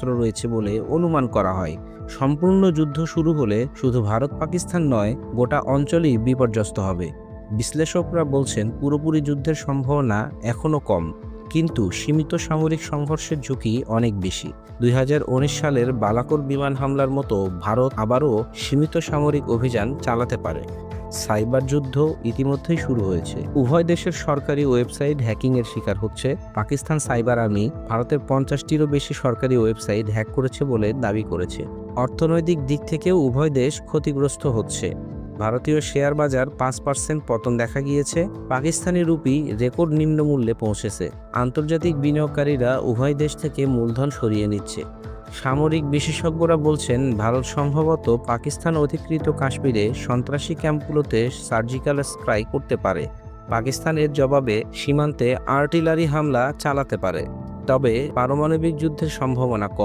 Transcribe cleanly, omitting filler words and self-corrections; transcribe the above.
অস্ত্র রয়েছে বলে অনুমান করা হয়। সম্পূর্ণ যুদ্ধ শুরু হলে শুধু ভারত পাকিস্তান নয়, গোটা অঞ্চলই বিপর্যস্ত হবে। বিশ্লেষকরা বলছেন পুরোপুরি যুদ্ধের সম্ভাবনা এখনও কম, কিন্তু সীমিত সামরিক সংঘর্ষের ঝুঁকি অনেক বেশি। 2019 সালের বালাকোট বিমান হামলার মতো ভারত আবারও সীমিত সামরিক অভিযান চালাতে পারে। সাইবার যুদ্ধ ইতিমধ্যেই শুরু হয়েছে। উভয় দেশের সরকারি ওয়েবসাইট হ্যাকিংয়ের শিকার হচ্ছে। পাকিস্তান সাইবার আর্মি ভারতের 50টিরও বেশি সরকারি ওয়েবসাইট হ্যাক করেছে বলে দাবি করেছে। অর্থনৈতিক দিক থেকেও উভয় দেশ ক্ষতিগ্রস্ত হচ্ছে। ভারতীয় শেয়ার বাজার 5% পতন দেখা গিয়েছে। পাকিস্তানি রুপি রেকর্ড নিম্নমূল্যে পৌঁছেছে। আন্তর্জাতিক বিনিয়োগকারীরা উভয় দেশ থেকে মূলধন সরিয়ে নিচ্ছে। সামরিক বিশেষজ্ঞরা বলছেন ভারত সম্ভবত পাকিস্তান অধিকৃত কাশ্মীরে সন্ত্রাসী ক্যাম্পগুলোতে সার্জিক্যাল স্ট্রাইক করতে পারে। পাকিস্তান এর জবাবে সীমান্তে আর্টিলারি হামলা চালাতে পারে। তবে পারমাণবিক যুদ্ধের সম্ভাবনা কম।